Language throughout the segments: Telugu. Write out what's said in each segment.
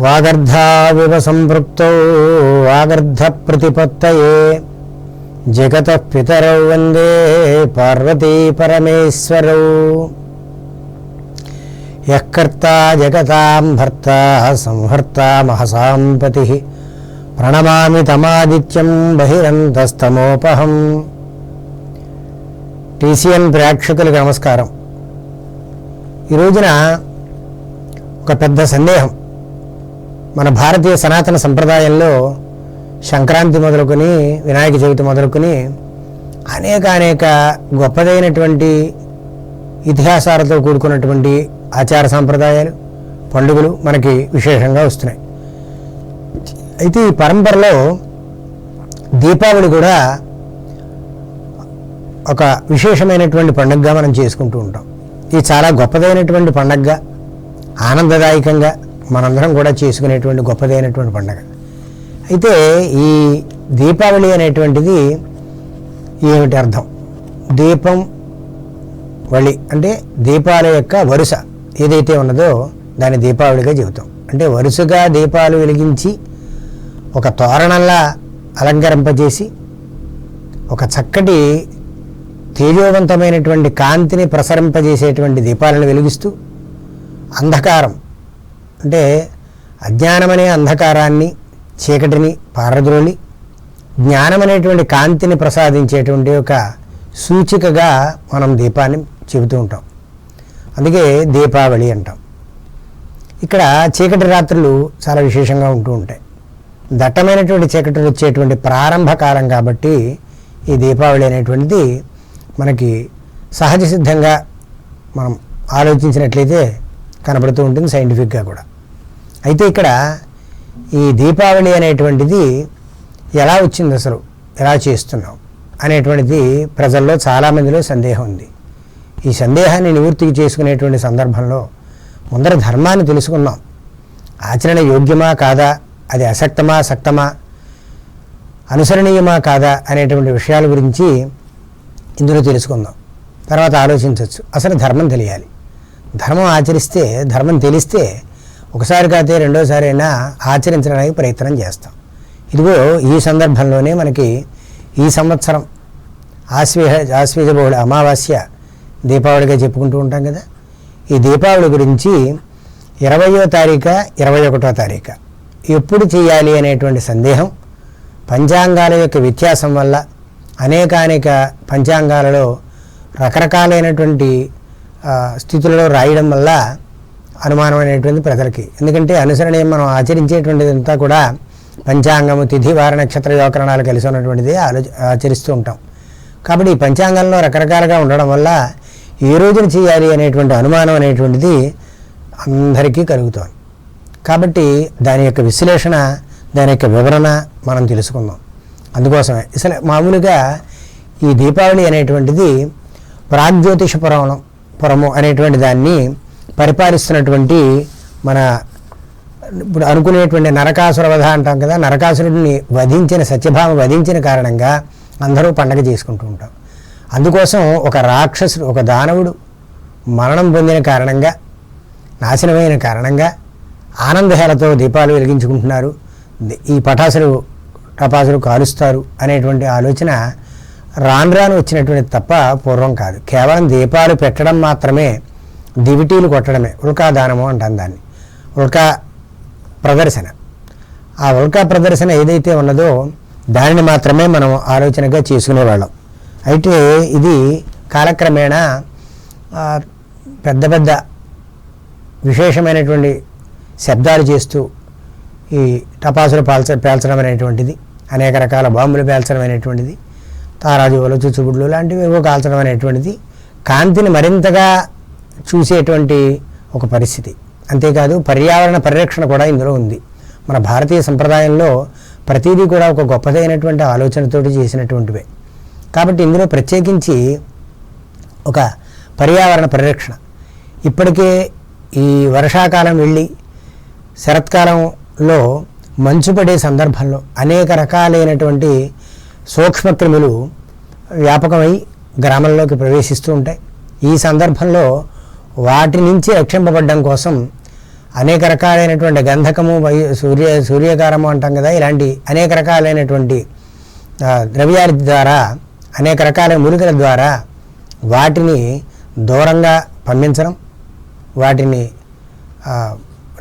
వాగర్ధావివ సంపృక్తౌ వాగర్ధ ప్రతిపత్తయే జగతః పితరౌ వందే పార్వతీ పరమేశ్వరౌ. యః కర్తా జగతాం భర్తా సంహర్తా మహసాం పతిః ప్రణమామి తమాదిత్యం బహిరంతస్తమోపహం. టీసీఎన్ ప్రేక్షకులకు నమస్కారం. ఈ రోజున ఒక పెద్ద సందేహం మన భారతీయ సనాతన సంప్రదాయంలో సంక్రాంతి మొదలుకొని వినాయక చవితి మొదలుకొని అనేక గొప్పదైనటువంటి ఇతిహాసాలతో కూడుకున్నటువంటి ఆచార సాంప్రదాయాలు పండుగలు మనకి విశేషంగా వస్తున్నాయి. అయితే ఈ పరంపరలో దీపావళి కూడా ఒక విశేషమైనటువంటి పండుగగా మనం చేసుకుంటూ ఉంటాం. ఇది చాలా గొప్పదైనటువంటి పండుగగా ఆనందదాయకంగా మనందరం కూడా చేసుకునేటువంటి గొప్పదైనటువంటి పండుగ. అయితే ఈ దీపావళి అనేటువంటిది ఏమిటి అర్థం? దీపం వళి అంటే దీపాల యొక్క వరుస ఏదైతే ఉన్నదో దాన్ని దీపావళిగా చెబుతాం. అంటే వరుసగా దీపాలు వెలిగించి ఒక తోరణంలా అలంకరింపజేసి ఒక చక్కటి తేజోవంతమైనటువంటి కాంతిని ప్రసరింపజేసేటువంటి దీపాలను వెలిగిస్తూ అంధకారం అంటే అజ్ఞానమనే అంధకారాన్ని చీకటిని పారద్రోలి జ్ఞానమనేటువంటి కాంతిని ప్రసాదించేటువంటి ఒక సూచికగా మనం దీపాన్ని చెబుతూ ఉంటాం. అందుకే దీపావళి అంటాం. ఇక్కడ చీకటి రాత్రులు చాలా విశేషంగా ఉంటూ ఉంటాయి. దట్టమైనటువంటి చీకటి వచ్చేటువంటి ప్రారంభ కాలం కాబట్టి ఈ దీపావళి అనేటువంటిది మనకి సహజ సిద్ధంగా మనం ఆలోచించినట్లయితే కనబడుతూ ఉంటుంది, సైంటిఫిక్గా కూడా. అయితే ఇక్కడ ఈ దీపావళి అనేటువంటిది ఎలా వచ్చింది, అసలు ఎలా చేస్తున్నాం అనేటువంటిది ప్రజల్లో చాలామందిలో సందేహం ఉంది. ఈ సందేహాన్ని నివృత్తికి చేసుకునేటువంటి సందర్భంలో ముందర ధర్మాన్ని తెలుసుకున్నాం. ఆచరణ యోగ్యమా కాదా, అది అసక్తమా సక్తమా, అనుసరణీయమా కాదా అనేటువంటి విషయాల గురించి ఇందులో తెలుసుకుందాం. తర్వాత ఆలోచించవచ్చు. అసలు ధర్మం తెలియాలి. ధర్మం ఆచరిస్తే, ధర్మం తెలిస్తే ఒకసారి కాతే రెండోసారి అయినా ఆచరించడానికి ప్రయత్నం చేస్తాం. ఇదిగో ఈ సందర్భంలోనే మనకి ఈ సంవత్సరం ఆశ్వేజ బహుళ అమావాస్య దీపావళిగా చెప్పుకుంటూ ఉంటాం కదా. ఈ దీపావళి గురించి 20వ తారీఖు 21వ తారీఖు ఎప్పుడు చేయాలి అనేటువంటి సందేహం పంచాంగాల యొక్క వ్యత్యాసం వల్ల అనేక పంచాంగాలలో రకరకాలైనటువంటి స్థితులలో రాయడం వల్ల అనుమానం అనేటువంటి ప్రజలకి. ఎందుకంటే అనుసరణీయం మనం ఆచరించేటువంటిది అంతా కూడా పంచాంగము, తిథి, వార, నక్షత్ర, యోగకరణాలు కలిసి ఉన్నటువంటిది ఆచరిస్తూ ఉంటాం. కాబట్టి ఈ పంచాంగంలో రకరకాలుగా ఉండడం వల్ల ఏ రోజున చేయాలి అనేటువంటి అనుమానం అనేటువంటిది అందరికీ కలుగుతోంది. కాబట్టి దాని యొక్క విశ్లేషణ, దాని యొక్క వివరణ మనం తెలుసుకుందాం. అందుకోసమే అసలు మామూలుగా ఈ దీపావళి అనేటువంటిది ప్రాగ్జ్యోతిష పురము అనేటువంటి దాన్ని పరిపాలిస్తున్నటువంటి మన ఇప్పుడు అనుకునేటువంటి నరకాసుర వధ అంటాం కదా. నరకాసురుడిని వధించిన, సత్యభామ వధించిన కారణంగా అందరూ పండగ చేసుకుంటూ ఉంటాం. అందుకోసం ఒక రాక్షసుడు, ఒక దానవుడు మరణం పొందిన కారణంగా, నాశనమైన కారణంగా ఆనందహేళతో దీపాలు వెలిగించుకుంటున్నారు. ఈ టపాసులు కాలుస్తారు అనేటువంటి ఆలోచన రాను వచ్చినటువంటి తప్ప పూర్వం కాదు. కేవలం దీపాలు పెట్టడం మాత్రమే, దివిటీలు కొట్టడమే ఉల్కా దానము అంటాం దాన్ని. ఉల్కా ప్రదర్శన, ఆ ఉల్కా ప్రదర్శన ఏదైతే ఉన్నదో దానిని మాత్రమే మనం ఆలోచనగా చేసుకునేవాళ్ళం. అయితే ఇది కాలక్రమేణా పెద్ద విశేషమైనటువంటి శబ్దాలు చేస్తూ ఈ టపాసులు పేల్చడం అనేటువంటిది, అనేక రకాల బాంబులు పేల్చడం అనేటువంటిది, తారాజువులు, చుచ్చుబుడ్లు లాంటివి ఏవో కాల్చడం అనేటువంటిది కాంతిని మరింతగా చూసేటువంటి ఒక పరిస్థితి. అంతేకాదు పర్యావరణ పరిరక్షణ కూడా ఇందులో ఉంది. మన భారతీయ సంప్రదాయంలో ప్రతిదీ కూడా ఒక గొప్పదైనటువంటి ఆలోచనతోటి చేసినటువంటివే. కాబట్టి ఇందులో ప్రత్యేకించి ఒక పర్యావరణ పరిరక్షణ. ఇప్పటికే ఈ వర్షాకాలం వెళ్ళి శరత్కాలంలో మంచు పడే సందర్భంలో అనేక రకాలైనటువంటి సూక్ష్మక్రిములు వ్యాపకమై గ్రామంలోకి ప్రవేశిస్తూ ఉంటాయి. ఈ సందర్భంలో వాటి నుంచి రక్షింపబడడం కోసం అనేక రకాలైనటువంటి గంధకము, సూర్యకారము అంటాం కదా, ఇలాంటి అనేక రకాలైనటువంటి ద్రవ్యాల ద్వారా, అనేక రకాల మూలికల ద్వారా వాటిని దూరంగా పంపించడం, వాటిని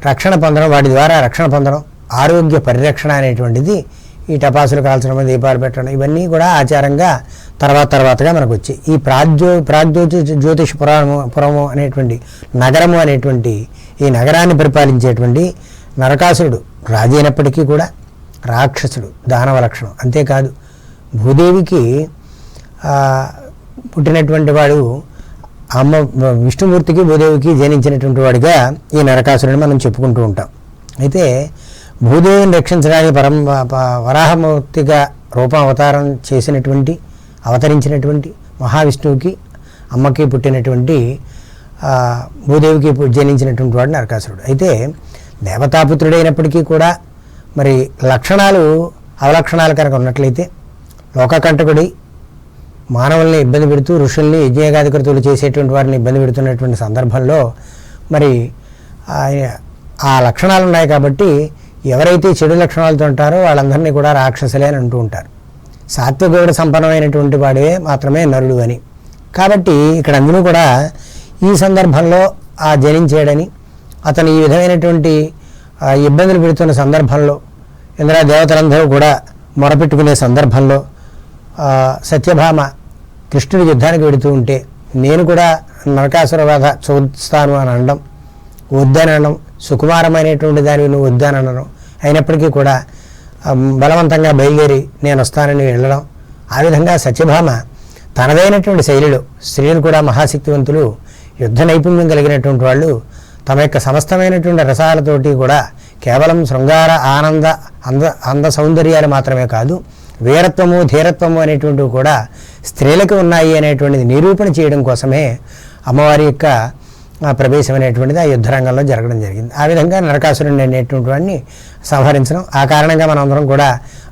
రక్షణ పొందడం, వాటి ద్వారా రక్షణ పొందడం, ఆరోగ్య పరిరక్షణ అనేటువంటిది ఈ టపాసులు కాల్చడం, దీపాలు పెట్టడం, ఇవన్నీ కూడా ఆచారంగా తర్వాతగా మనకు వచ్చి ఈ జ్యోతిష్ పురము అనేటువంటి నగరము అనేటువంటి ఈ నగరాన్ని పరిపాలించేటువంటి నరకాసురుడు రాజు అయినప్పటికీ కూడా రాక్షసుడు, దానవ లక్షణం. అంతేకాదు భూదేవికి పుట్టినటువంటి వాడు, అమ్మ విష్ణుమూర్తికి భూదేవికి జనించినటువంటి వాడిగా ఈ నరకాసురుడిని మనం చెప్పుకుంటూ ఉంటాం. అయితే భూదేవిని రక్షించడానికి వరాహమూర్తిగా అవతరించినటువంటి మహావిష్ణువుకి, అమ్మకి పుట్టినటువంటి భూదేవికి జనించినటువంటి వాడు నరకాసురుడు. అయితే దేవతాపుత్రుడైనప్పటికీ కూడా మరి లక్షణాలు అవలక్షణాలు కనుక ఉన్నట్లయితే లోకకంటకుడి మానవుల్ని ఇబ్బంది పెడుతూ ఋషుల్ని యజ్ఞయాగాధికృతులు చేసేటువంటి వారిని ఇబ్బంది పెడుతున్నటువంటి సందర్భంలో మరి ఆ లక్షణాలు ఉన్నాయి కాబట్టి ఎవరైతే చెడు లక్షణాలతో ఉంటారో వాళ్ళందరినీ కూడా రాక్షసులే అని అంటూ ఉంటారు. సాత్వికుడు సంపన్నమైనటువంటి వాడే మాత్రమే నరుడు అని. కాబట్టి ఇక్కడ అందరూ కూడా ఈ సందర్భంలో జనించాడని, అతను ఈ విధమైనటువంటి ఇబ్బందులు పెడుతున్న సందర్భంలో ఇంద్ర దేవతలందరూ కూడా మొరపెట్టుకునే సందర్భంలో సత్యభామ కృష్ణుడి యుద్ధానికి వెడుతూ ఉంటే నేను కూడా నరకాసుర వధ చూస్తాను అని అనడం, వద్దనడం, సుకుమారమైనటువంటి దానివి నువ్వు వద్దనడం, అయినప్పటికీ కూడా బలవంతంగా బయలుదేరి నేను వస్తానని వెళ్ళడం. ఆ విధంగా సత్యభామ తనదైనటువంటి శైలిలో, స్త్రీలు కూడా మహాశక్తివంతులు, యుద్ధ నైపుణ్యం కలిగినటువంటి వాళ్ళు తమ యొక్క సమస్తమైనటువంటి రసాలతోటి కూడా కేవలం శృంగార అంద సౌందర్యాలు మాత్రమే కాదు, వీరత్వము ధీరత్వము అనేటువంటివి కూడా స్త్రీలకు ఉన్నాయి అనేటువంటిది నిరూపణ చేయడం కోసమే అమ్మవారి యొక్క ప్రవేశం అనేటువంటిది ఆ యుద్ధరంగంలో జరగడం జరిగింది. ఆ విధంగా నరకాసురుని అనేటువంటి వాడిని సంహరించడం, ఆ కారణంగా మనం అందరం కూడా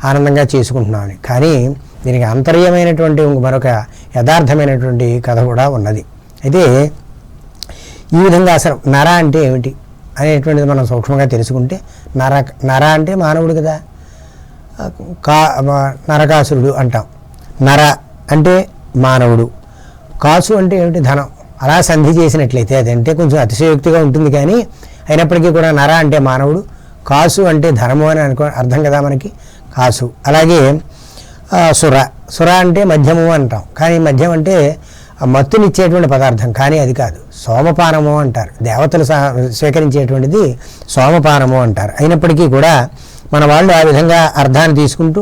ఆనందంగా చేసుకుంటున్నామని. కానీ దీనికి అంతర్యమైనటువంటి మరొక యథార్థమైనటువంటి కథ కూడా ఉన్నది. అయితే ఈ విధంగా అసలు నర అంటే ఏమిటి అనేటువంటిది మనం సూక్ష్మంగా తెలుసుకుంటే, నర అంటే మానవుడు కదా, నరకాసురుడు అంటాం. నర అంటే మానవుడు, కాసు అంటే ఏమిటి, ధనం. అలా సంధి చేసినట్లయితే అదంటే కొంచెం అతిశయోక్తిగా ఉంటుంది, కానీ అయినప్పటికీ కూడా నర అంటే మానవుడు, కాసు అంటే ధనము అని అర్థం కదా మనకి, కాసు. అలాగే సుర అంటే మద్యము అంటాం, కానీ మద్యం అంటే మత్తునిచ్చేటువంటి పదార్థం, కానీ అది కాదు, సోమపానము అంటారు. దేవతలు స్వీకరించేటువంటిది సోమపానము అంటారు. అయినప్పటికీ కూడా మన వాళ్ళు ఆ విధంగా అర్థాన్ని తీసుకుంటూ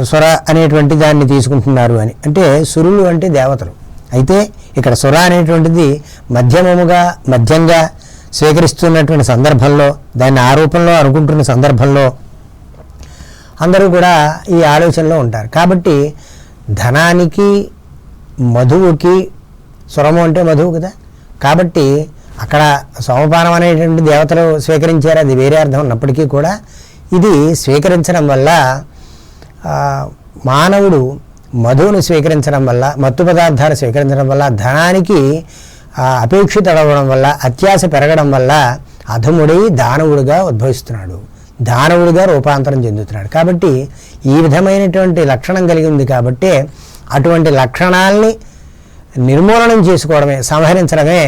సుర అనేటువంటి దాన్ని తీసుకుంటున్నారు అని. అంటే సురులు అంటే దేవతలు. అయితే ఇక్కడ సుర అనేటువంటిది మద్యంగా స్వీకరిస్తున్నటువంటి సందర్భంలో, దాన్ని ఆరోపణలో అనుకుంటున్న సందర్భంలో అందరూ కూడా ఈ ఆలోచనలో ఉంటారు. కాబట్టి ధనానికి, మధువుకి, సురము అంటే మధువు కదా, కాబట్టి అక్కడ సోమపానం అనేటువంటి దేవతలు స్వీకరించారు, అది వేరే అర్థం ఉన్నప్పటికీ కూడా ఇది స్వీకరించడం వల్ల మానవుడు మధువును స్వీకరించడం వల్ల, మత్తు పదార్థాలు స్వీకరించడం వల్ల, ధనానికి అపేక్షిత అవ్వడం వల్ల, అత్యాశ పెరగడం వల్ల అధముడై దానవుడిగా ఉద్భవిస్తున్నాడు, దానవుడిగా రూపాంతరం చెందుతున్నాడు. కాబట్టి ఈ విధమైనటువంటి లక్షణం కలిగి ఉంది కాబట్టి అటువంటి లక్షణాలని నిర్మూలనం చేసుకోవడమే, సంహరించడమే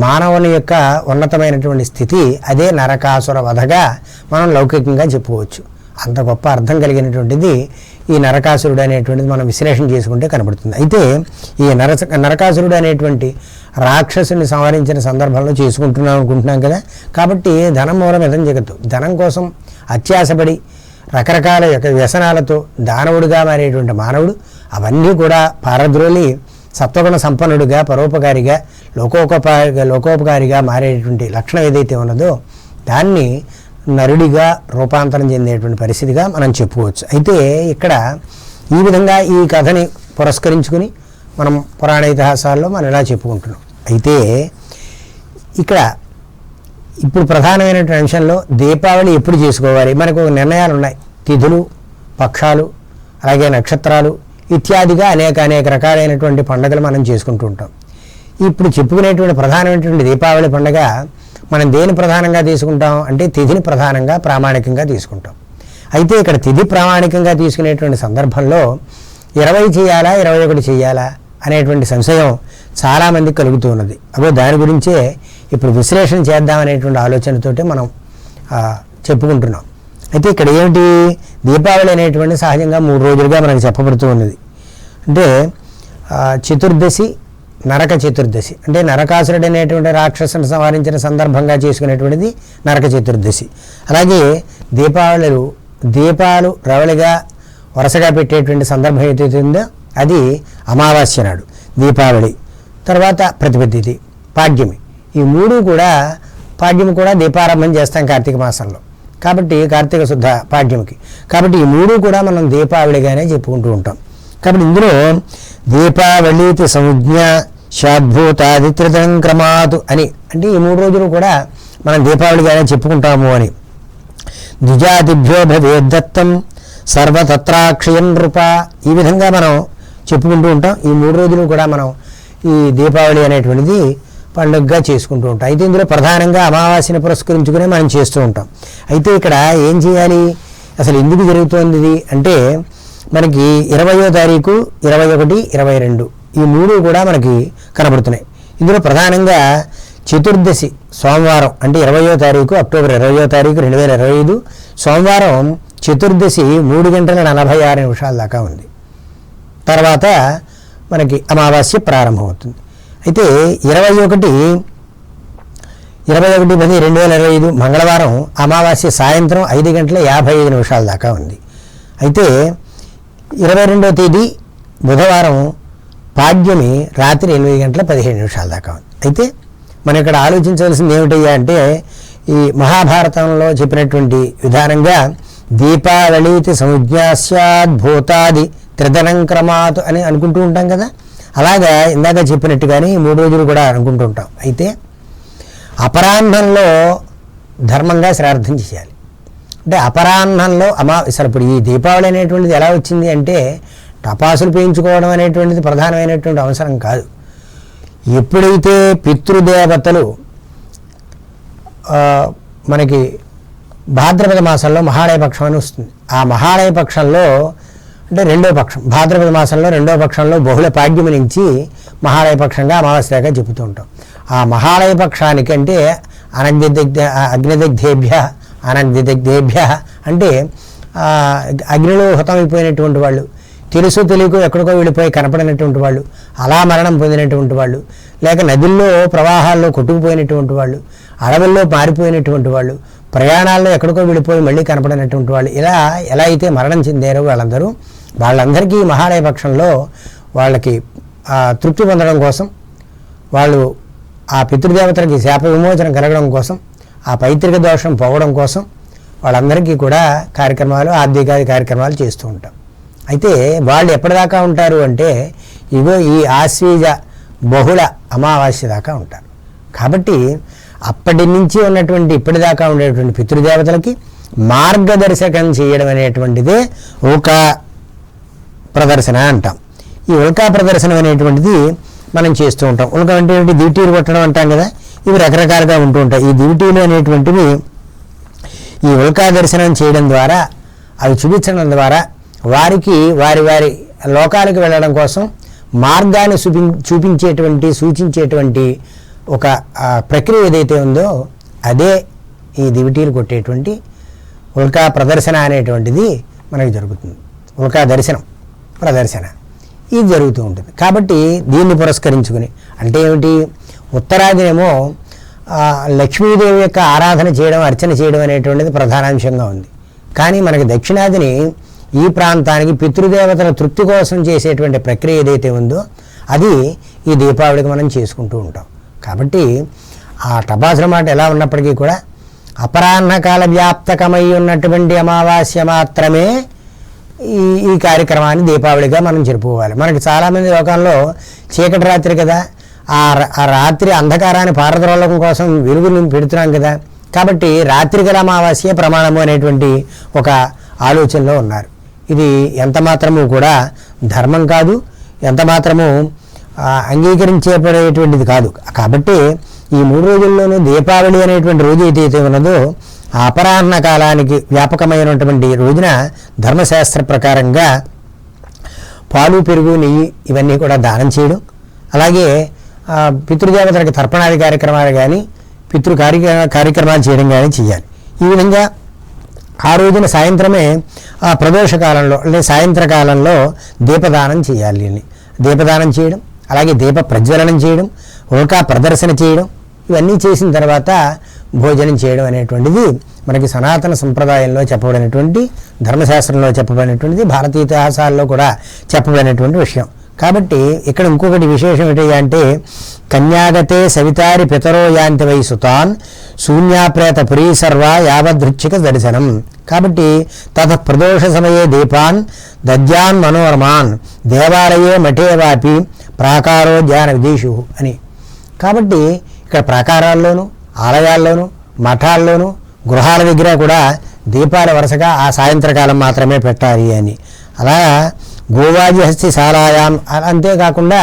మానవుని యొక్క ఉన్నతమైనటువంటి స్థితి. అదే నరకాసుర వధగా మనం లౌకికంగా చెప్పుకోవచ్చు. అంత గొప్ప అర్థం కలిగినటువంటిది ఈ నరకాసురుడు అనేటువంటిది మనం విశ్లేషణ చేసుకుంటే కనబడుతుంది. అయితే ఈ నరకాసురుడు అనేటువంటి రాక్షసుని సంహరించిన సందర్భంలో అనుకుంటున్నాం కదా. కాబట్టి ధనం మూలం ఇదం జగత్తు. ధనం కోసం అత్యాశపడి రకరకాల వ్యసనాలతో దానవుడిగా మారేటువంటి మానవుడు అవన్నీ కూడా పారద్రోలి సత్వగుణ సంపన్నుడిగా, పరోపకారిగా, లోకోపకారిగా మారేటువంటి లక్షణం ఏదైతే ఉన్నదో దాన్ని నరుడిగా రూపాంతరం చెందేటువంటి పరిస్థితిగా మనం చెప్పుకోవచ్చు. అయితే ఇక్కడ ఈ విధంగా ఈ కథని పురస్కరించుకుని మనం పురాణ ఇతిహాసాల్లో మనం ఇలా చెప్పుకుంటున్నాం. అయితే ఇక్కడ ఇప్పుడు ప్రధానమైనటువంటి అంశంలో దీపావళి ఎప్పుడు చేసుకోవాలి, మనకు నిర్ణయాలు ఉన్నాయి. తిథులు, పక్షాలు, అలాగే నక్షత్రాలు ఇత్యాదిగా అనేక రకాలైనటువంటి పండుగలు మనం చేసుకుంటూ ఉంటాం. ఇప్పుడు చెప్పుకునేటువంటి ప్రధానమైనటువంటి దీపావళి పండుగ మనం దేని ప్రధానంగా తీసుకుంటాం అంటే తిథిని ప్రధానంగా ప్రామాణికంగా తీసుకుంటాం. అయితే ఇక్కడ తిథి ప్రామాణికంగా తీసుకునేటువంటి సందర్భంలో 20 చేయాలా 21 చేయాలా అనేటువంటి సంశయం చాలామందికి కలుగుతూ ఉన్నది. అదో దాని గురించే ఇప్పుడు విశ్లేషణ చేద్దామనేటువంటి ఆలోచనతోటి మనం చెప్పుకుంటున్నాం. అయితే ఇక్కడ ఏమిటి, దీపావళి అనేటువంటి సహజంగా 3 రోజులుగా మనకు చెప్పబడుతూ ఉన్నది. అంటే చతుర్దశి, నరక చతుర్దశి, అంటే నరకాసురుడు అనేటువంటి రాక్షసుని సంహరించిన సందర్భంగా చేసుకునేటువంటిది నరక చతుర్దశి. అలాగే దీపాలు రవళిగా వరుసగా పెట్టేటువంటి సందర్భం ఏదైతే ఉందో అది అమావాస్య నాడు దీపావళి, తర్వాత ప్రతిపత్తి, పాడ్యమి. ఈ 3 కూడా, పాడ్యమి కూడా దీపారంభం చేస్తాం కార్తీక మాసంలో, కాబట్టి కార్తీక శుద్ధ పాడ్యమికి. కాబట్టి ఈ 3 కూడా మనం దీపావళిగానే చెప్పుకుంటూ ఉంటాం. కాబట్టి ఇందులో దీపావళితి సంజ్ఞ షాద్భూతాది త్రితరం క్రమాతు అని, అంటే ఈ 3 రోజులు కూడా మనం దీపావళిగానే చెప్పుకుంటాము అని. ద్విజాతిభ్యో భవేద్దత్తం సర్వతత్రాక్షయం నృప, ఈ విధంగా మనం చెప్పుకుంటూ ఉంటాం. ఈ 3 రోజులు కూడా మనం ఈ దీపావళి అనేటువంటిది పండుగగా చేసుకుంటూ ఉంటాం. అయితే ఇందులో ప్రధానంగా అమావాస్యను పురస్కరించుకునే మనం చేస్తూ ఉంటాం. అయితే ఇక్కడ ఏం చేయాలి, అసలు ఎందుకు జరుగుతోంది ఇది అంటే, మనకి 20వ తారీఖు, 21, 22 ఈ 3 కూడా మనకి కనబడుతున్నాయి. ఇందులో ప్రధానంగా చతుర్దశి సోమవారం, అంటే 20వ తారీఖు అక్టోబర్ 20వ తారీఖు 2025 సోమవారం చతుర్దశి 3:46 దాకా ఉంది. తర్వాత మనకి అమావాస్య ప్రారంభమవుతుంది. అయితే 21/10/2025 మంగళవారం అమావాస్య సాయంత్రం 5:55 దాకా ఉంది. అయితే 22వ తేదీ బుధవారం పాడ్యమి రాత్రి 8:17 దాకా ఉంది. అయితే మనం ఇక్కడ ఆలోచించవలసింది ఏమిటయ్యా అంటే, ఈ మహాభారతంలో చెప్పినటువంటి విధానంగా దీపావళితి సంజ్ఞాస్యాద్భూతాది త్రిదనం క్రమాత్ అని అనుకుంటూ ఉంటాం కదా, అలాగా ఇందాక చెప్పినట్టుగానే 3 రోజులు కూడా అనుకుంటూ ఉంటాం. అయితే అపరాహ్నంలో ధర్మంగా శ్రాద్ధం చేయాలి. అంటే అపరాహ్నంలో అసలు ఇప్పుడు ఈ దీపావళి అనేటువంటిది ఎలా వచ్చింది అంటే, టపాసులు పేయించుకోవడం అనేటువంటిది ప్రధానమైనటువంటి అవసరం కాదు. ఎప్పుడైతే పితృదేవతలు మనకి భాద్రపద మాసంలో మహాళయ పక్షం అని వస్తుంది, ఆ మహాళయ పక్షంలో అంటే 2వ పక్షం, భాద్రపద మాసంలో 2వ పక్షంలో బహుళ పాడ్యమి నుంచి మహాళయ పక్షంగా అమావాస్యగా చెబుతూ ఉంటాం. ఆ మహాళయ పక్షానికి అంటే అగ్నిదగ్ధేభ్య అంటే అగ్నిలో హతమైపోయినటువంటి వాళ్ళు, తెలుసు తెలియకు ఎక్కడికో వెళ్ళిపోయి కనపడినటువంటి వాళ్ళు, అలా మరణం పొందినటువంటి వాళ్ళు, లేక నదుల్లో ప్రవాహాల్లో కొట్టుకుపోయినటువంటి వాళ్ళు, అడవుల్లో మారిపోయినటువంటి వాళ్ళు, ప్రయాణాల్లో ఎక్కడికో వెళ్ళిపోయి మళ్ళీ కనపడినటువంటి వాళ్ళు, ఇలా ఎలా అయితే మరణం చెందారో వాళ్ళందరికీ మహాలయ పక్షంలో వాళ్ళకి తృప్తి పొందడం కోసం, వాళ్ళు ఆ పితృదేవతలకి శాప విమోచనం కలగడం కోసం, ఆ పైతృక దోషం పోవడం కోసం వాళ్ళందరికీ కూడా కార్యక్రమాలు, ఆర్థికాది కార్యక్రమాలు చేస్తూ ఉంటాం. అయితే వాళ్ళు ఎప్పటిదాకా ఉంటారు అంటే, ఇగో ఈ ఆశ్వీజ బహుళ అమావాస్య దాకా ఉంటారు. కాబట్టి అప్పటి నుంచి ఉన్నటువంటి ఇప్పటిదాకా ఉండేటువంటి పితృదేవతలకి మార్గదర్శకం చేయడం అనేటువంటిదే ఉల్కా ప్రదర్శన అంటాం. ఈ ఉల్కా ప్రదర్శనం అనేటువంటిది మనం చేస్తూ ఉంటాం. ఉల్కా అంటే ఏంటి, దివిటీలు కొట్టడం అంటాం కదా, ఇవి రకరకాలుగా ఉంటూ ఉంటాయి. ఈ దివిటీలు అనేటువంటివి ఈ ఉల్కా దర్శనం చేయడం ద్వారా, అవి చూపించడం ద్వారా వారికి వారి వారి లోకాలకు వెళ్ళడం కోసం మార్గాన్ని సూచించేటువంటి ఒక ప్రక్రియ ఏదైతే ఉందో అదే ఈ దివిటీలు కొట్టేటువంటి ఉల్కా ప్రదర్శన అనేటువంటిది మనకి జరుగుతుంది. ఉల్కా ప్రదర్శన ఇది జరుగుతూ ఉంటుంది. కాబట్టి దీన్ని పురస్కరించుకుని, అంటే ఏమిటి, ఉత్తరాదినేమో లక్ష్మీదేవి యొక్క ఆరాధన చేయడం, అర్చన చేయడం అనేటువంటిది ప్రధానాంశంగా ఉంది. కానీ మనకి దక్షిణాదిని ఈ ప్రాంతానికి పితృదేవతల తృప్తి కోసం చేసేటువంటి ప్రక్రియ ఏదైతే ఉందో అది ఈ దీపావళికి మనం చేసుకుంటూ ఉంటాం. కాబట్టి ఆ టపాసుల మాట ఎలా ఉన్నప్పటికీ కూడా అపరాహ్నకాల వ్యాప్తకమై ఉన్నటువంటి అమావాస్య మాత్రమే ఈ కార్యక్రమాన్ని దీపావళిగా మనం జరుపుకోవాలి. మనకి చాలామంది లోకంలో చీకటి రాత్రి కదా, ఆ రాత్రి అంధకారాన్ని పారద్రోలకం కోసం వెలుగుని పెడుతున్నాం కదా, కాబట్టి రాత్రి గల అమావాస్య ప్రమాణము అనేటువంటి ఒక ఆలోచనలో ఉన్నారు. ఇది ఎంత మాత్రము కూడా ధర్మం కాదు, ఎంత మాత్రము అంగీకరించేపడేటువంటిది కాదు. కాబట్టి ఈ 3 రోజుల్లోనూ దీపావళి అనేటువంటి రోజు ఏదైతే ఉన్నదో ఆ అపరాహ్న కాలానికి వ్యాపకమైనటువంటి రోజున ధర్మశాస్త్ర ప్రకారంగా పాలు పెరుగు నెయ్యి ఇవన్నీ కూడా దానం చేయడం, అలాగే పితృదేవతలకు తర్పణాది కార్యక్రమాలు కానీ కార్యక్రమాలు చేయడం కానీ చేయాలి. ఈ విధంగా ఆ రోజున సాయంత్రమే ఆ ప్రదోష కాలంలో అంటే సాయంత్రకాలంలో దీపదానం చేయాలి. దీపదానం చేయడం, అలాగే దీప ప్రజ్వలనం చేయడం, ఉల్కా ప్రదర్శన చేయడం, ఇవన్నీ చేసిన తర్వాత భోజనం చేయడం అనేటువంటిది మనకి సనాతన సంప్రదాయంలో చెప్పబడినటువంటి, ధర్మశాస్త్రంలో చెప్పబడినటువంటిది, భారతీయ ఇతిహాసాల్లో కూడా చెప్పబడినటువంటి విషయం. కాబట్టి ఇక్కడ ఇంకొకటి విశేషం ఏంటి అంటే కన్యాగతే సవితారి పితరో యాంతి వై సుతాన్ శూన్యాప్రేత పురీ సర్వ యావదృచ్చిక దర్శనం. కాబట్టి తత ప్రదోష సమయే దీపాన్ దద్యాన్ మనోరమాన్ దేవాలయే మఠేవాపి ప్రాకారో ధ్యాన విదేశు అని. కాబట్టి ఇక్కడ ప్రాకారాల్లోనూ ఆలయాల్లోనూ మఠాల్లోనూ గృహాల దగ్గర కూడా దీపాల వరుసగా ఆ సాయంత్రకాలం మాత్రమే పెట్టాలి అని. అలా గోవాజిహస్తి శాలాయాం, అంతేకాకుండా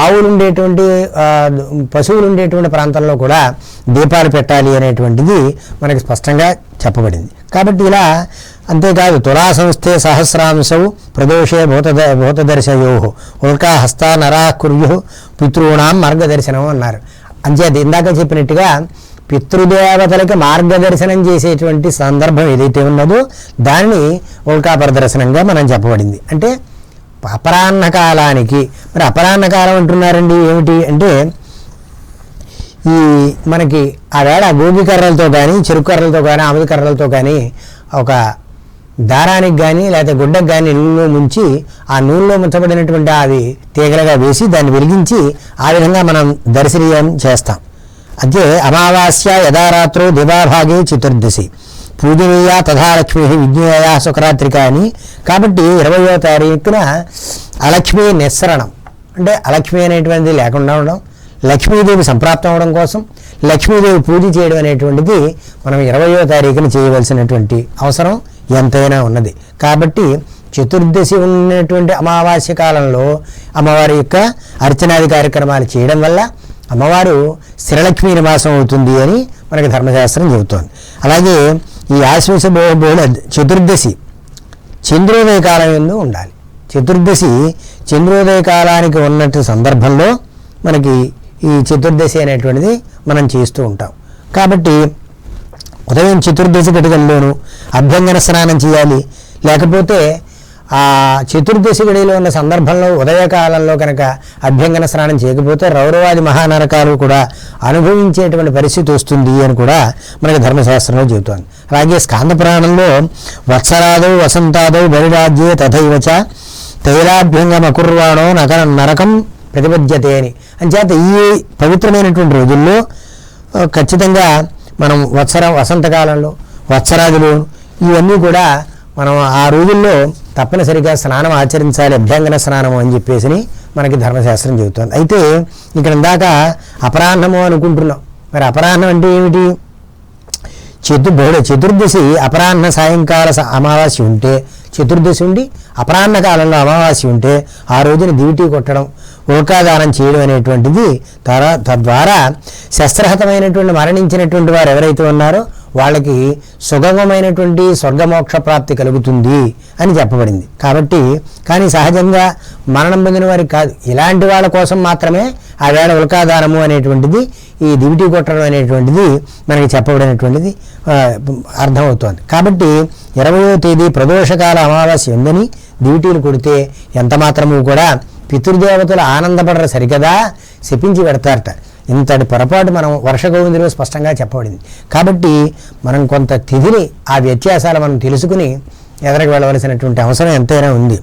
ఆవులు ఉండేటువంటి పశువులు ఉండేటువంటి ప్రాంతంలో కూడా దీపాలు పెట్టాలి అనేటువంటిది మనకి స్పష్టంగా చెప్పబడింది. కాబట్టి ఇలా అంతేకాదు తులా సంస్థే సహస్రాంశౌ ప్రదోషే భూతదర్శయో ఉల్కా హస్తా నరా కుర్యు పితృణాం మార్గదర్శనం అన్నారు. అంచేది ఇందాక చెప్పినట్టుగా పితృదేవతలకి మార్గదర్శనం చేసేటువంటి సందర్భం ఏదైతే ఉన్నదో దానిని ఉల్కా ప్రదర్శనంగా మనం చెప్పబడింది. అంటే అపరాహ్న కాలానికి, మరి అపరాహ్న కాలం అంటున్నారండి ఏమిటి అంటే ఈ మనకి ఆ వేళ గోగి కర్రలతో కానీ చెరుకు కర్రలతో కానీ ఆముద కర్రలతో కానీ ఒక దారానికి కానీ లేకపోతే గుడ్డకు కానీ నూనెలో ముంచి ఆ నూనెలో ముంచబడినటువంటి అవి తీగలుగా వేసి దాన్ని వెలిగించి ఆ విధంగా మనం దర్శనీయం చేస్తాం. అదే అమావాస్య యథారాత్రో దివాభాగే చతుర్దశి పూజనీయ తథాలక్ష్మి విజ్ఞేయ శుక్రాత్రిక అని. కాబట్టి 20వ తారీఖున అలక్ష్మీ నిస్సరణం అంటే అలక్ష్మి అనేటువంటిది లేకుండా ఉండడం, లక్ష్మీదేవి సంప్రాప్తం అవడం కోసం లక్ష్మీదేవి పూజ చేయడం అనేటువంటిది మనం 20వ తారీఖున చేయవలసినటువంటి అవసరం ఎంతైనా ఉన్నది. కాబట్టి చతుర్దశి ఉన్నటువంటి అమావాస్య కాలంలో అమ్మవారి యొక్క అర్చనాది కార్యక్రమాలు చేయడం వల్ల అమ్మవారు స్థిరలక్ష్మీ నివాసం అవుతుంది అని మనకి ధర్మశాస్త్రం చెబుతోంది. అలాగే ఈ ఆశ్వేష బహుళ చతుర్దశి చంద్రోదయ కాలం ఎందు ఉండాలి. చతుర్దశి చంద్రోదయ కాలానికి ఉన్నట్టు సందర్భంలో మనకి ఈ చతుర్దశి అనేటువంటిది మనం చేస్తూ ఉంటాం. కాబట్టి ఉదయం చతుర్దశి గడియల్లోనూ అభ్యంగన స్నానం చేయాలి. లేకపోతే ఆ చతుర్దశి గడిలో ఉన్న సందర్భంలో ఉదయకాలంలో కనుక అభ్యంగన స్నానం చేయకపోతే రౌరవాది మహానరకాలు కూడా అనుభవించేటువంటి పరిస్థితి వస్తుంది అని కూడా మనకి ధర్మశాస్త్రంలో చెబుతోంది. అలాగే స్కాంద పురాణంలో వత్సరాదౌ వసంతాదౌ బలిరాజ్యే తథైవచ తైలాభ్యంగమ కుర్వాణో నరకం ప్రతిపద్యతే అని. అంచేత ఈ పవిత్రమైనటువంటి రోజుల్లో ఖచ్చితంగా మనం వసంతకాలంలో వత్సరాదులు ఇవన్నీ కూడా మనం ఆ రోజుల్లో తప్పనిసరిగా స్నానం ఆచరించాలి, అభ్యంగన స్నానం అని చెప్పేసి మనకి ధర్మశాస్త్రం చెబుతోంది. అయితే ఇక్కడ ఇందాక అపరాహ్నము అనుకుంటున్నాం. మరి అపరాహ్నం అంటే ఏమిటి? చతుర్దశి అపరాహ్న సాయంకాల అమావాస్య ఉంటే, చతుర్దశి ఉండి అపరాహ్న కాలంలో అమావాస్య ఉంటే ఆ రోజున దివిటీ కొట్టడం, ఉల్కాదానం చేయడం అనేటువంటిది తద్వారా శస్త్రహతమైనటువంటి మరణించినటువంటి వారు ఎవరైతే ఉన్నారో వాళ్ళకి సుగమమైనటువంటి స్వర్గమోక్ష ప్రాప్తి కలుగుతుంది అని చెప్పబడింది. కాబట్టి కానీ సహజంగా మరణం పొందిన వారికి కాదు, ఇలాంటి వాళ్ళ కోసం మాత్రమే ఆ వేళ ఉల్కాదానము అనేటువంటిది, ఈ దివిటీ కొట్టడం అనేటువంటిది మనకి చెప్పబడినటువంటిది అర్థమవుతోంది. కాబట్టి 20వ తేదీ ప్రదోషకాల అమావాస్య ఉందని దివిటీలు కొడితే ఎంత మాత్రము కూడా పితృదేవతలు ఆనందపడరు సరికదా, శపించి పెడతారట. ఇంతటి పొరపాటు మనం వర్షగోవిందులో స్పష్టంగా చెప్పబడింది. కాబట్టి మనం కొంత తిథిని ఆ వ్యత్యాసాలు మనం తెలుసుకుని ఎదరికి వెళ్ళవలసినటువంటి అవసరం ఎంతైనా ఉంది.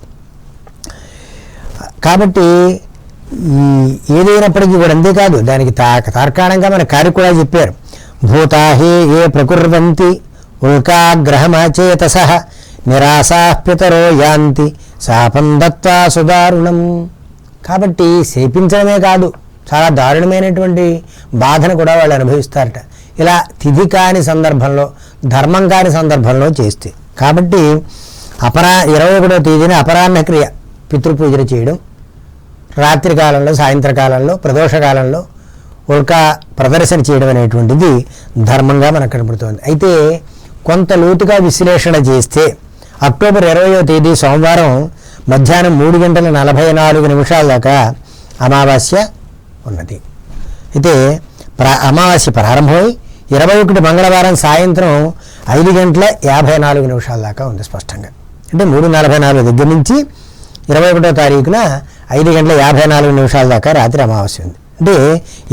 కాబట్టి ఏదైనప్పటికీ కూడా అంతేకాదు, దానికి తార్కాణంగా మన కార్య కూడా చెప్పారు. భూతాహే ఏ ప్రకుర్వంతి ఉల్కాగ్రహమాచేతస నిరాశా పితరో యాంతి శాపం దత్వా సుదారుణం. కాబట్టి శపించడమే కాదు, చాలా దారుణమైనటువంటి బాధను కూడా వాళ్ళు అనుభవిస్తారట ఇలా తిథి కాని సందర్భంలో, ధర్మం కాని సందర్భంలో చేస్తే. కాబట్టి 21వ తేదీన అపరాహ్న క్రియ పితృపూజలు చేయడం, రాత్రి కాలంలో సాయంత్రకాలంలో ప్రదోషకాలంలో ఒక ప్రదర్శన చేయడం అనేటువంటిది ధర్మంగా మనకు కనబడుతోంది. అయితే కొంత లోతుగా విశ్లేషణ చేస్తే అక్టోబర్ 20వ తేదీ సోమవారం మధ్యాహ్నం 3:44 దాకా అమావాస్య ఉన్నది. అయితే అమావాస్య ప్రారంభమై 21 మంగళవారం సాయంత్రం 5:54 దాకా ఉంది స్పష్టంగా. అంటే 3:44 దగ్గర నుంచి 21వ తారీఖున 5:54 దాకా రాత్రి అమావాస్య ఉంది. అంటే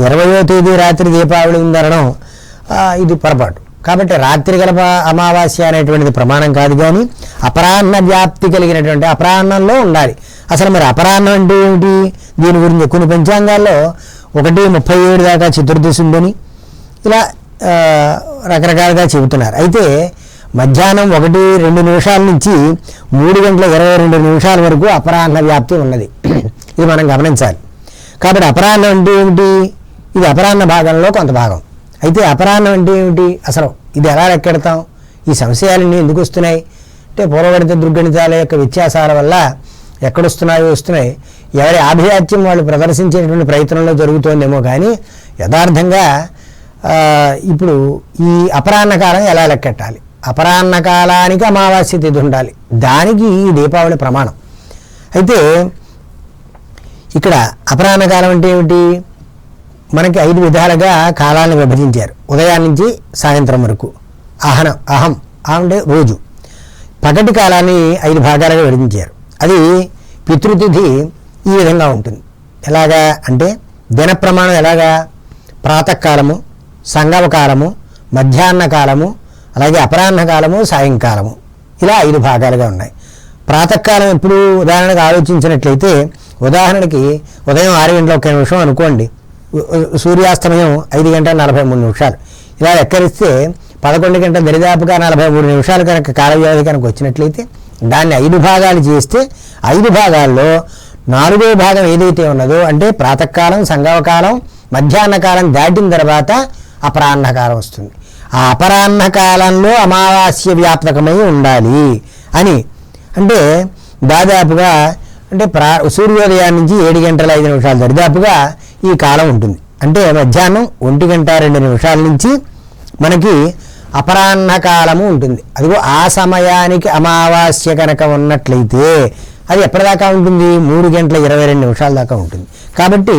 20వ తేదీ రాత్రి దీపావళి ఉందనడం ఇది పొరపాటు. కాబట్టి రాత్రి గల అమావాస్య అనేటువంటిది ప్రమాణం కాదు, కానీ అపరాహ్న వ్యాప్తి కలిగినటువంటి అపరాహ్నంలో ఉండాలి. అసలు మరి అపరాహ్నం అంటే ఏమిటి? దీని గురించి కొన్ని పంచాంగాల్లో 1:37 దాకా చతుర్దశి ఉందని ఇలా రకరకాలుగా చెబుతున్నారు. అయితే మధ్యాహ్నం 1:02 నుంచి 3:22 వరకు అపరాహ్న వ్యాప్తి ఉన్నది. ఇది మనం గమనించాలి. కాబట్టి అపరాహ్నం అంటే ఏమిటి? ఇది అపరాహ్న భాగంలో కొంత భాగం. అయితే అపరాహ్నం అంటే ఏమిటి? అసలు ఇది ఎలా లెక్కెడతాం? ఈ సంశయాలన్నీ ఎందుకు వస్తున్నాయి అంటే పూర్వగణిత దుర్గణితాల యొక్క వ్యత్యాసాల వల్ల వస్తున్నాయి. ఎవరి ఆభిజాత్యం వాళ్ళు ప్రదర్శించేటువంటి ప్రయత్నంలో జరుగుతోందేమో, కానీ యథార్థంగా ఇప్పుడు ఈ అపరాహ్న కాలం ఎలా లెక్కెట్టాలి? అపరాహ్న కాలానికి అమావాస్య తిథి ఉండాలి, దానికి ఈ దీపావళి ప్రమాణం. అయితే ఇక్కడ అపరాహ్న కాలం అంటే ఏమిటి? మనకి 5 విధాలుగా కాలాలను విభజించారు. ఉదయం నుంచి సాయంత్రం వరకు అహం అంటే రోజు. పగటి కాలాన్ని 5 భాగాలుగా విభజించారు. అది పితృతిథి ఈ విధంగా ఉంటుంది. ఎలాగా అంటే దిన ప్రమాణం ఎలాగా? ప్రాతకాలము, సంగమ కాలము, మధ్యాహ్న కాలము, అలాగే అపరాహ్న కాలము, సాయంకాలము, ఇలా 5 భాగాలుగా ఉన్నాయి. ప్రాతకాలం ఎప్పుడు ఉదాహరణకు ఆలోచించినట్లయితే, ఉదాహరణకి ఉదయం 6:01 అనుకోండి, సూర్యాస్తమయం 5:43. ఇలా ఎక్కరిస్తే 11 గంటల దరిదాపుగా 43 కనుక కాల వ్యవధి కనుక వచ్చినట్లయితే దాన్ని 5 భాగాలు చేస్తే 5 భాగాల్లో 4వ భాగం ఏదైతే ఉన్నదో అంటే ప్రాతకాలం, సంగమకాలం, మధ్యాహ్న కాలం దాటిన తర్వాత అపరాహ్న కాలం వస్తుంది. ఆ అపరాహ్న కాలంలో అమావాస్య వ్యాప్తకమై ఉండాలి అని అంటే దాదాపుగా అంటే సూర్యోదయం నుంచి 7:05 దరిదాపుగా ఈ కాలం ఉంటుంది. అంటే మధ్యాహ్నం 1:02 నుంచి మనకి అపరాహ్న కాలము ఉంటుంది. అదిగో ఆ సమయానికి అమావాస్య కనుక ఉన్నట్లయితే అది ఎప్పటిదాకా ఉంటుంది? 3:22 దాకా ఉంటుంది. కాబట్టి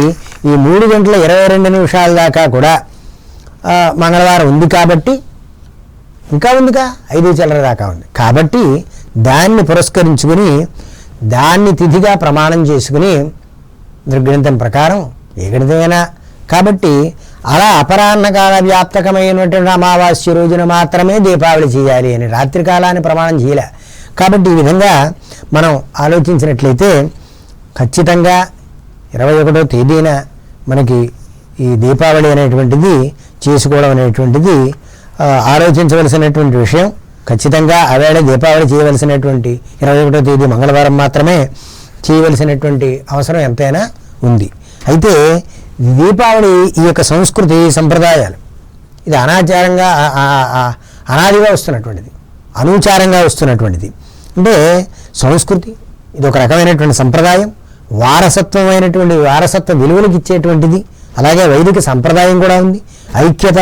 ఈ 3:22 దాకా కూడా మంగళవారం ఉంది. కాబట్టి ఇంకా ఉందిగా 5 చిల్లర దాకా ఉంది. కాబట్టి దాన్ని పురస్కరించుకుని దాన్ని తిథిగా ప్రమాణం చేసుకుని దృగ్గణితం ప్రకారం ఏ గణితమైనా కాబట్టి అలా అపరాహ్న కాల వ్యాప్తకమైనటువంటి అమావాస్య రోజున మాత్రమే దీపావళి చేయాలి అని రాత్రి కాలాన్ని ప్రమాణం చేయలే. కాబట్టి ఈ విధంగా మనం ఆలోచించినట్లయితే ఖచ్చితంగా 21వ తేదీన మనకి ఈ దీపావళి అనేటువంటిది చేసుకోవడం అనేటువంటిది ఆలోచించవలసినటువంటి విషయం. ఖచ్చితంగా ఆవేళ దీపావళి చేయవలసినటువంటి 21వ తేదీ మంగళవారం మాత్రమే చేయవలసినటువంటి అవసరం ఎంతైనా ఉంది. అయితే దీపావళి ఈ యొక్క సంస్కృతి సంప్రదాయాలు ఇది అనాచారంగా అనాదిగా వస్తున్నటువంటిది, అనూచారంగా వస్తున్నటువంటిది. అంటే సంస్కృతి ఇది ఒక రకమైనటువంటి సంప్రదాయం, వారసత్వ విలువలకు ఇచ్చేటువంటిది. అలాగే వైదిక సంప్రదాయం కూడా ఉంది, ఐక్యత,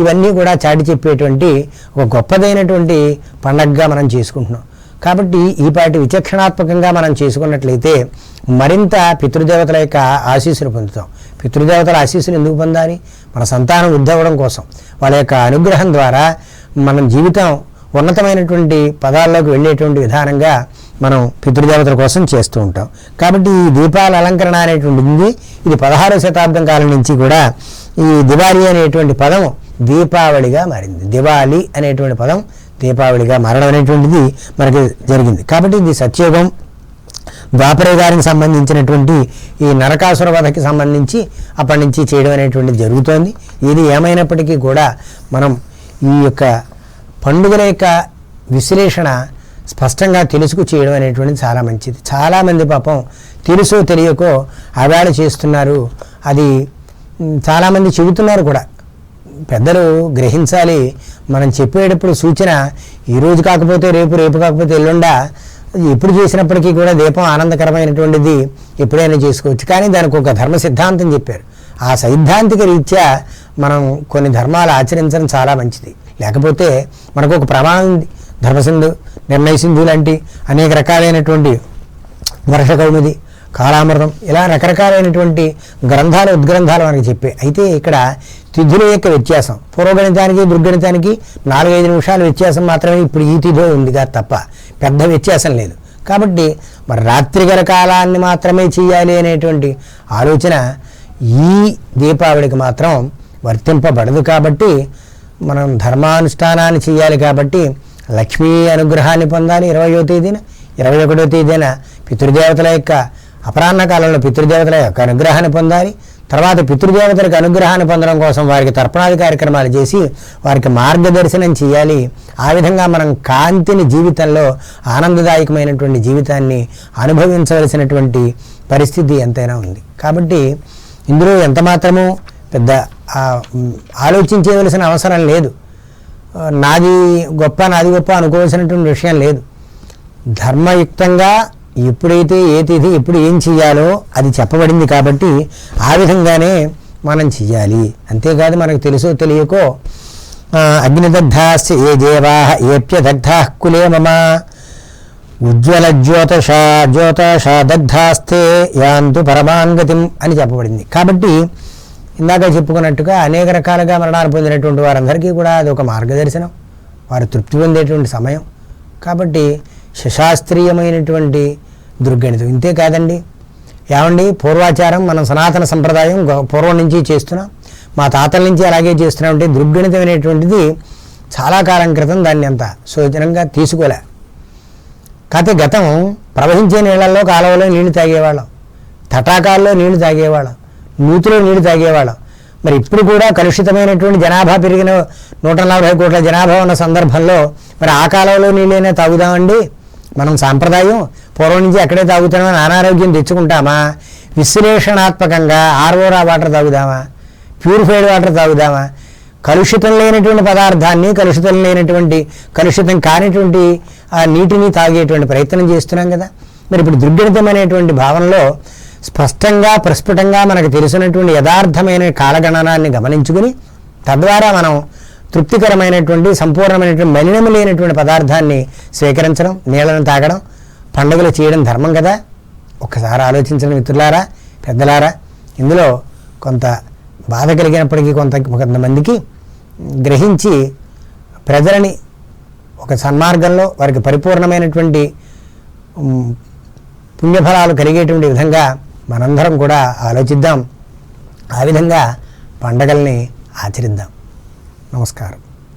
ఇవన్నీ కూడా చాటి చెప్పేటువంటి ఒక గొప్పదైనటువంటి పండగగా మనం చేసుకుంటున్నాం. కాబట్టి ఈపాటి విచక్షణాత్మకంగా మనం చేసుకున్నట్లయితే మరింత పితృదేవతల యొక్క ఆశీస్సులు పొందుతాం. పితృదేవతల ఆశీస్సులు ఎందుకు పొందాలి? మన సంతానం వృద్ధి అవ్వడం కోసం, వాళ్ళ యొక్క అనుగ్రహం ద్వారా మనం జీవితం ఉన్నతమైనటువంటి పదాల్లోకి వెళ్ళేటువంటి విధానంగా మనం పితృదేవతల కోసం చేస్తూ ఉంటాం. కాబట్టి ఈ దీపాల అలంకరణ అనేటువంటిది ఇది 16వ శతాబ్దం కాలం నుంచి కూడా ఈ దివాళీ అనేటువంటి పదం దీపావళిగా మారింది. దివాళీ అనేటువంటి పదం దీపావళిగా మారడం అనేటువంటిది మనకి జరిగింది. కాబట్టి ఇది సత్యయుగం ద్వాపర యుగానికి సంబంధించినటువంటి ఈ నరకాసుర వధకి సంబంధించి అప్పటి నుంచి చేయడం అనేటువంటిది జరుగుతోంది. ఇది ఏమైనప్పటికీ కూడా మనం ఈ యొక్క పండుగల యొక్క విశ్లేషణ స్పష్టంగా తెలుసుకు చేయడం అనేటువంటిది చాలా మంచిది. చాలామంది పాపం తెలుసో తెలియకో ఆవేళ చేస్తున్నారు. అది చాలామంది చెబుతున్నారు కూడా. పెద్దలు గ్రహించాలి. మనం చెప్పేటప్పుడు సూచన ఈరోజు కాకపోతే రేపు, రేపు కాకపోతే ఎల్లుండా, ఎప్పుడు చేసినప్పటికీ కూడా దీపం ఆనందకరమైనటువంటిది, ఎప్పుడైనా చేసుకోవచ్చు. కానీ దానికి ఒక ధర్మ సిద్ధాంతం చెప్పారు. ఆ సైద్ధాంతిక రీత్యా మనం కొన్ని ధర్మాలు ఆచరించడం చాలా మంచిది. లేకపోతే మనకు ఒక ప్రమాణం ఉంది. ధర్మసింధు, నిర్ణయ సింధు లాంటి అనేక రకాలైనటువంటి వర్ష కౌముది, కాళామృతం, ఇలా రకరకాలైనటువంటి గ్రంథాలు ఉద్గ్రంథాలు మనకి చెప్పాయి. అయితే ఇక్కడ తిథుల యొక్క వ్యత్యాసం పూర్వగణితానికి దుర్గణితానికి 4-5 నిమిషాల వ్యత్యాసం మాత్రమే ఇప్పుడు ఈ తిథి ఉంది కాదు తప్ప పెద్ద వ్యత్యాసం లేదు. కాబట్టి మరి రాత్రిగల కాలాన్ని మాత్రమే చేయాలి అనేటువంటి ఆలోచన ఈ దీపావళికి మాత్రం వర్తింపబడదు. కాబట్టి మనం ధర్మానుష్ఠానాన్ని చేయాలి. కాబట్టి లక్ష్మీ అనుగ్రహాన్ని పొందాలి. 20వ తేదీన 21వ తేదీన పితృదేవతల యొక్క అపరాహ్న కాలంలో పితృదేవతల యొక్క అనుగ్రహాన్ని పొందాలి. తర్వాత పితృదేవతలకు అనుగ్రహాన్ని పొందడం కోసం వారికి తర్పణాది కార్యక్రమాలు చేసి వారికి మార్గదర్శనం చేయాలి. ఆ విధంగా మనం కాంతిని జీవితంలో ఆనందదాయకమైనటువంటి జీవితాన్ని అనుభవించవలసినటువంటి పరిస్థితి ఎంతైనా ఉంది. కాబట్టి ఇందులో ఎంత మాత్రమూ పెద్ద ఆలోచించవలసిన అవసరం లేదు. నాది గొప్ప అనుకోవాల్సినటువంటి విషయం లేదు. ధర్మయుక్తంగా ఎప్పుడైతే ఏ తిథి ఎప్పుడు ఏం చెయ్యాలో అది చెప్పబడింది. కాబట్టి ఆ విధంగానే మనం చెయ్యాలి. అంతేకాదు మనకు తెలుసో తెలియకో అగ్నిదగ్ధాశ్చ ఏ దేవాః ఏప్యదగ్ధాః కులే మమ ఉజ్వల జ్యోతషా దగ్ధాస్తే యాంతు పరమాన్గతిం అని చెప్పబడింది. కాబట్టి ఇందాక చెప్పుకున్నట్టుగా అనేక రకాలుగా మరణాలు పొందినటువంటి వారందరికీ కూడా అది ఒక మార్గదర్శనం, వారు తృప్తి పొందేటువంటి సమయం. కాబట్టి శశాస్త్రీయమైనటువంటి దుర్గణితం ఇంతే కాదండి. ఏమండి పూర్వాచారం మనం సనాతన సంప్రదాయం పూర్వం నుంచి చేస్తున్నాం, మా తాతల నుంచి అలాగే చేస్తున్నాం. అంటే దుర్గణితం అనేటువంటిది చాలా కాలం క్రితం దాన్ని అంత సూచనంగా తీసుకోలే. కాకపోతే గతం ప్రవహించే నీళ్లలో కాలువలో నీళ్లు తాగేవాళ్ళం, తటాకాల్లో నీళ్లు తాగేవాళ్ళం, నూతిలో నీళ్లు తాగేవాళ్ళం. మరి ఇప్పుడు కూడా కలుషితమైనటువంటి జనాభా పెరిగిన 140 కోట్ల జనాభా ఉన్న సందర్భంలో మరి ఆ కాలంలో నీళ్ళైనా తాగుదామండి? మనం సాంప్రదాయం పూర్వం నుంచి అక్కడే తాగుతామని అనారోగ్యం తెచ్చుకుంటామా? విశ్లేషణాత్మకంగా ఆర్ఓరా వాటర్ తాగుదామా? ప్యూరిఫైడ్ వాటర్ తాగుదామా? కలుషితం లేనటువంటి పదార్థాన్ని కలుషితం కానిటువంటి ఆ నీటిని తాగేటువంటి ప్రయత్నం చేస్తున్నాం కదా. మరి ఇప్పుడు దుర్గణితం అనేటువంటి భావనలో స్పష్టంగా ప్రస్ఫుటంగా మనకు తెలిసినటువంటి యథార్థమైన కాలగణనాన్ని గమనించుకుని తద్వారా మనం తృప్తికరమైనటువంటి సంపూర్ణమైనటువంటి మలినం లేనటువంటి పదార్థాన్ని స్వీకరించడం, నీళ్లను తాగడం, పండుగలు చేయడం ధర్మం కదా. ఒక్కసారి ఆలోచించండి మిత్రులారా, పెద్దలారా. ఇందులో కొంత బాధ కలిగినప్పటికీ కొంతమందికి గ్రహించి ప్రజలని ఒక సన్మార్గంలో వారికి పరిపూర్ణమైనటువంటి పుణ్యఫలాలు కలిగేటువంటి విధంగా మనందరం కూడా ఆలోచిద్దాం. ఆ విధంగా పండగల్ని ఆచరిద్దాం. నమస్కారం.